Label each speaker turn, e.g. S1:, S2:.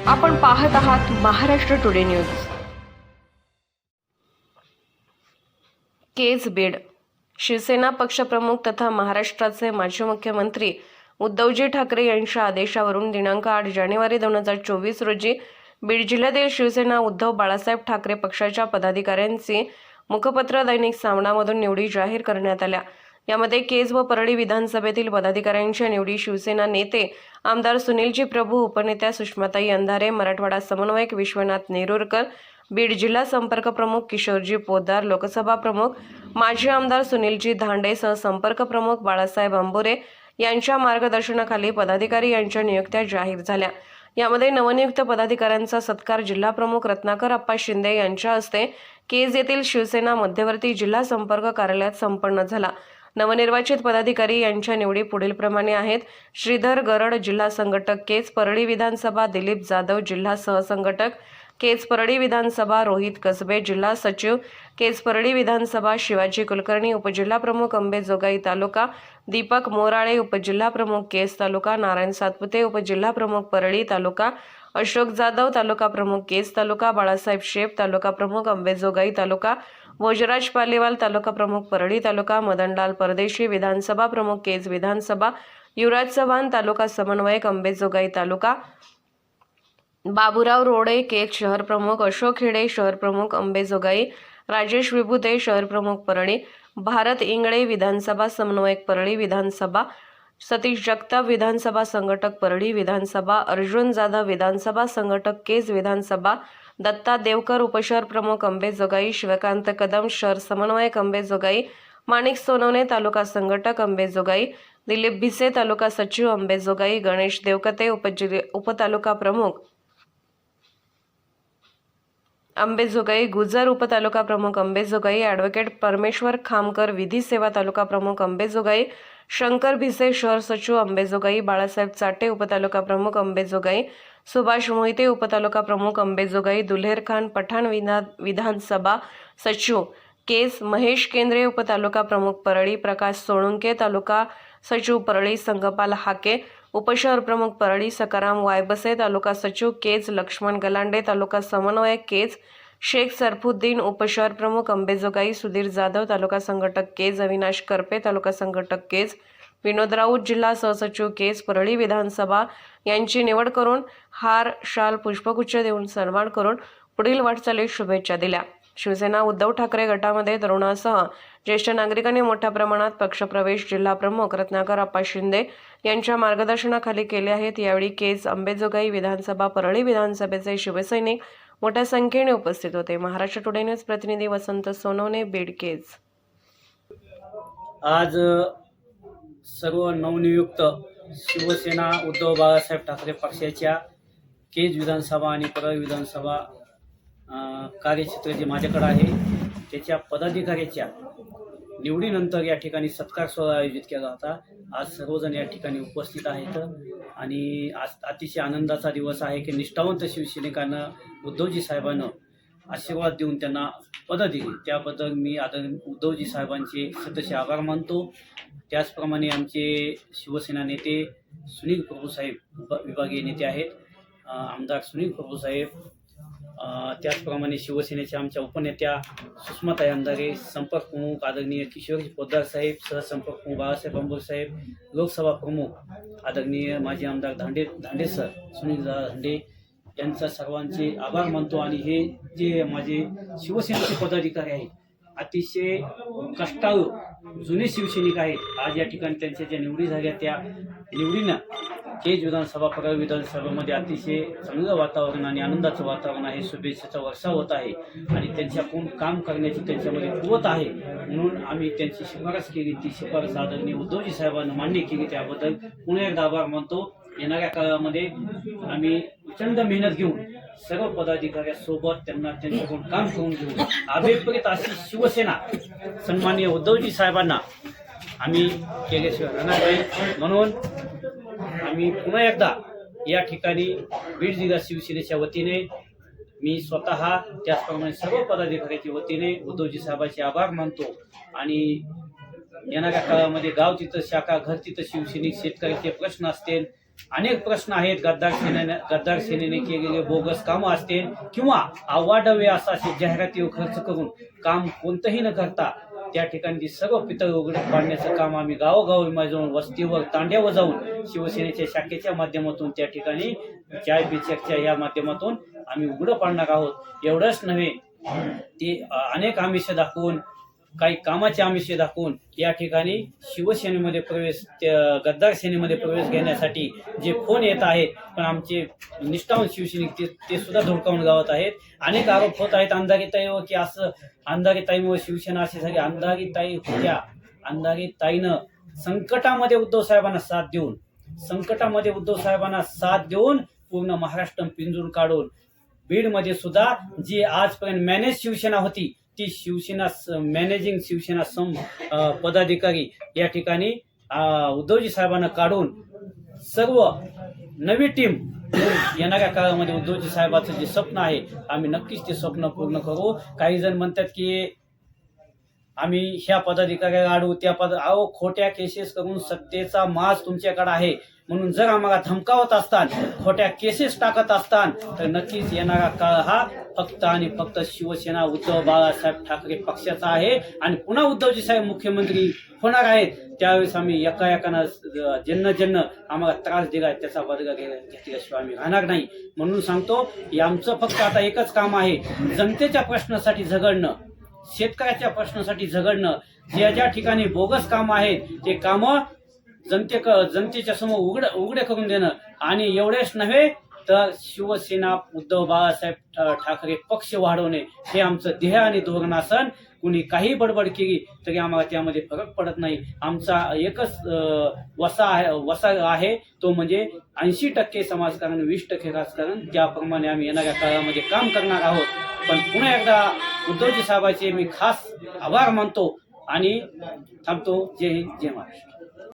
S1: आपण पाहत आहात महाराष्ट्र टुडे न्यूज। केज बीड। शिवसेना पक्षप्रमुख तथा महाराष्ट्राचे माजी मुख्यमंत्री उद्धवजी ठाकरे यांच्या आदेशावरून दिनांक 8 जानेवारी 2024 रोजी बीड जिल्ह्यातील शिवसेना उद्धव बाळासाहेब ठाकरे पक्षाच्या पदाधिकाऱ्यांची मुखपत्र दैनिक सामनामधून निवडी जाहीर करण्यात आल्या। यामध्ये केज व परळी विधानसभेतील पदाधिकाऱ्यांच्या निवडी शिवसेना नेते आमदार सुनीलजी प्रभू, उपनेत्या सुषमाताई अंधारे, मराठवाडा समन्वयक विश्वनाथ नेरुरकर, बीड जिल्हा संपर्क प्रमुख किशोरजी पोद्दार, लोकसभा प्रमुख माजी आमदार सुनीलजी धांडे सह संपर्क प्रमुख बाळासाहेब अंबोरे यांच्या मार्गदर्शनाखाली पदाधिकारी यांच्या नियुक्त्या जाहीर झाल्या। यामध्ये नवनियुक्त पदाधिकाऱ्यांचा सत्कार जिल्हा प्रमुख रत्नाकर अप्पा शिंदे यांच्या हस्ते केज येथील शिवसेना मध्यवर्ती जिल्हा संपर्क कार्यालयात संपन्न झाला। नवनिर्वाचित पदाधिकारी यांच्या निवडी पुढीलप्रमाणे आहेत। श्रीधर गरड, जिल्हा संघटक केज परळी विधानसभा, दिलीप जाधव, जिल्हा सहसंघटक केज परळी विधानसभा, रोहित कसबे, जिल्हा सचिव केज परळी विधानसभा, शिवाजी कुलकर्णी, उपजिल्हा प्रमुख अंबेजोगाई तालुका, दीपक मोराळे, उपजिल्हा प्रमुख केज तालुका, नारायण सातपुते, उपजिल्हा प्रमुख परळी तालुका, अशोक जाधव, तालुका प्रमुख केज तालुका, बाळासाहेब शेप, तालुका प्रमुख अंबेजोगाई तालुका, भोजराज पालेवाल, तालुका प्रमुख परळी तालुका, मदनलाल परदेशी, विधानसभा प्रमुख केज विधानसभा, युवराज चव्हाण, तालुका समन्वयक अंबेजोगाई तालुका, बाबूराव रोडे, केज शहर प्रमुख, अशोक हेडे, शहर प्रमुख अंबेजोगाई, राजेश विभूते, शहर प्रमुख परळी, भारत इंगळे, विधानसभा समन्वयक परळी विधानसभा, सतीश जगताप, विधानसभा संघटक परळी विधानसभा, अर्जुन जाधव, विधानसभा संघटक केज विधानसभा, दत्ता देवकर, उपशहर प्रमुख अंबेजोगाई, शिवकांत कदम, शहर समन्वयक अंबेजोगाई, माणिक सोनवणे, तालुका संघटक अंबेजोगाई, दिलीप भिसे, तालुका सचिव अंबेजोगाई, गणेश देवकते, उपतालुका प्रमुख अंबेजोगाई, गुजर, उपतालुका प्रमुख अंबेजोगाई, ॲडव्होकेट परमेश्वर खामकर, विधी सेवा तालुका प्रमुख अंबेजोगाई, शंकर भिसे, शहर सचिव अंबेजोगाई, बाळासाहेब चाटे, उपतालुका प्रमुख अंबेजोगाई, सुभाष मोहिते, उपतालुका प्रमुख अंबेजोगाई, दुल्हेर खान पठाण, विधानसभा सचिव केज, महेश केंद्रे, उपतालुका प्रमुख परळी, प्रकाश सोळुंके, तालुका सचिव परळी, संगपाल हाके, उपशहर प्रमुख परळी, सकाराम वायबसे, तालुका सचिव केज, लक्ष्मण गलांडे, तालुका समन्वयक केज, शेख सरफुद्दीन, उपशहर प्रमुख अंबेजोगाई, सुधीर जाधव, तालुका संघटक केज, अविनाश करपे, तालुका संघटक केज, विनोद राऊत, जिल्हा सहसचिव केज परळी विधानसभा यांची निवड करून हार, शाल, पुष्पगुच्छ देऊन सन्मान करून पुढील वाटचालीस शुभेच्छा दिल्या। शिवसेना उद्धव ठाकरे गटामध्ये तरुणासह ज्येष्ठ नागरिकांनी मोठ्या प्रमाणात पक्षप्रवेश जिल्हा प्रमुख रत्नाकर अप्पा शिंदे यांच्या मार्गदर्शनाखाली केले आहेत। यावेळी केज, अंबेजोगाई विधानसभा, परळी विधानसभेचे शिवसैनिक मोठ्या संख्येने उपस्थित होते। महाराष्ट्र टुडे न्यूज प्रतिनिधी वसंत सोनवणे, बीड केज।
S2: आज सर्व नवनियुक्त शिवसेना उद्धव बाळासाहेब ठाकरे पक्षाच्या केज विधानसभा आणि परळी विधानसभा कार्यक्षेत्र जे माझ्याकडे आहे त्याच्या पदाधिकाऱ्याच्या निवडीनंतर या ठिकाणी सत्कार सोहळा आयोजित केला होता। आज सर्वजण या ठिकाणी उपस्थित आहेत आणि आज अतिशय आनंदाचा दिवस आहे की निष्ठावंत शिवसैनिकांना उद्धवजी साहेबांना आशीर्वाद देऊन त्यांना पदं दिली, त्याबद्दल मी उद्धवजी साहेबांचे सतत आभार मानतो। त्याचप्रमाणे आमचे शिवसेना नेते सुनील प्रभू साहेब विभागीय नेते आहेत, आमदार सुनील प्रभू साहेब, त्याचप्रमाणे शिवसेनेच्या आमच्या उपनेत्या सुषमाताई अंधारे, संपर्क प्रमुख आदरणीय किशोरजी पोद्दार साहेब, सहसंपर्क प्रमुख बाळासाहेब अंबोरे साहेब, लोकसभा प्रमुख आदरणीय माजी आमदार धांडे सर, सुनील धांडे यांचा सर्वांचे आभार मानतो। आणि हे जे माझे शिवसेनेचे पदाधिकारी आहेत अतिशय कष्टाळू जुने शिवसैनिक आहेत। आज या ठिकाणी त्यांच्या ज्या निवडी झाल्या त्या निवडीनं केज विधानसभा, परळी विधानसभेमध्ये अतिशय चांगलं वातावरण आणि आनंदाचं वातावरण आहे, शुभेच्छेचा वर्षाव होत आहे आणि त्यांच्याकडून काम करण्याची त्यांच्यामध्ये कुवत आहे, म्हणून आम्ही त्यांची शिफारस केली। ती शिफारस आदरणीय उद्धवजी साहेबांना मान्य केली, त्याबद्दल पुन्हा एकदा आभार मानतो। येणाऱ्या काळामध्ये आम्ही प्रचंड मेहनत घेऊन सर्व पदाधिकाऱ्यांसोबत त्यांच्याकडून काम करून घेऊ। अभिप्रेत अशी शिवसेना सन्माननीय उद्धवजी साहेबांना आम्ही केल्याशिवाय राहणार नाही, म्हणून आम्ही पुन्हा एकदा या ठिकाणी बीड जिल्हा शिवसेनेच्या वतीने मी स्वतः त्याचप्रमाणे सर्व पदाधिकाऱ्यांच्या वतीने उद्धवजी साहेबांचे आभार मानतो। आणि येणाऱ्या काळामध्ये गाव तिथं शाखा, घर तिथं शिवसैनिक, शेतकऱ्याचे प्रश्न असतील अनेक प्रश्न आहेत. गद्दार सेनेने केलेले बोगस कामं असतील किंवा अवाढव्य असे जाहिरातीवर खर्च करून काम कोणतंही न करता त्या ठिकाणी सर्व पितळ उघडत पाडण्याचं काम आम्ही गावोगावी जाऊन, वस्तीवर, तांड्यावर जाऊन शिवसेनेच्या शाखेच्या माध्यमातून त्या ठिकाणी चाय पे चर्चा या माध्यमातून आम्ही उघडं पाडणार आहोत. एवढंच नव्हे, ते अनेक आमिष दाखवून, काही कामाचे आमिष दाखवून या ठिकाणी शिवसेनेमध्ये प्रवेश, गद्दार सेनेमध्ये प्रवेश घेण्यासाठी जे फोन येत आहेत, पण आमचे निष्ठावंत शिवसैनिक ते सुद्धा धुडकावून गावत आहेत. अनेक आरोप होत आहेत अंधारीताईवर की असं अंधारीताईमुळे शिवसेना अशी झाली. अंधारीताई होत्या. अंधारीताईनं संकटामध्ये उद्धव साहेबांना साथ देऊन पूर्ण महाराष्ट्र पिंजून काढून बीडमध्ये सुद्धा जी आजपर्यंत मॅनेज शिवसेना होती, ती शिवसेना मॅनेजिंग शिवसेना पदाधिकारी या ठिकाणी उद्धवजी साहेबांना काढून सर्व नवी टीम येणाऱ्या काळामध्ये उद्धवजी साहेबांचं जे स्वप्न आहे, आम्ही नक्कीच ते स्वप्न पूर्ण करू. काही जण म्हणतात की आम्ही ह्या पदाधिकाऱ्याला अडवू, खोट्या केसेस करून सत्तेचा माज तुमच्याकडे आहे म्हणून जर आम्हाला धमकावत असतात, खोट्या केसेस टाकत असतात, तर नक्कीच येणारा काळ हा फक्त आणि फक्त शिवसेना उद्धव बाळासाहेब ठाकरे पक्षाचा आहे. आणि पुन्हा उद्धवजी साहेब मुख्यमंत्री होणार आहेत. त्यावेळेस आम्ही एकानं ज्यांना आम्हाला त्रास दिला त्याचा वर्ग घेतल्याशिवाय आम्ही राहणार नाही. म्हणून सांगतो, आमचं फक्त आता एकच काम आहे, जनतेच्या प्रश्नासाठी झगडणं, शेतकऱ्याच्या प्रश्नासाठी झगडणं. ज्या ठिकाणी बोगस कामं आहेत ते कामं जनतेच्या समोर उघडे करून देणं. आणि एवढेच नव्हे तर शिवसेना उद्धव बाळासाहेब ठाकरे पक्ष वाढवणे हे आमचं ध्येय आणि धोरण असन. कुणी काही बडबड केली तरी आम्हाला त्यामध्ये फरक पडत नाही. आमचा एकच वसा आहे, तो म्हणजे 80% समाजकारण, 20% राजकारण. त्याप्रमाणे आम्ही येणाऱ्या काळामध्ये काम करणार आहोत. पण पुन्हा एकदा उद्धवजी साहेबांचे मी खास आभार मानतो आणि थांबतो. जय हिंद, जय महाराष्ट्र.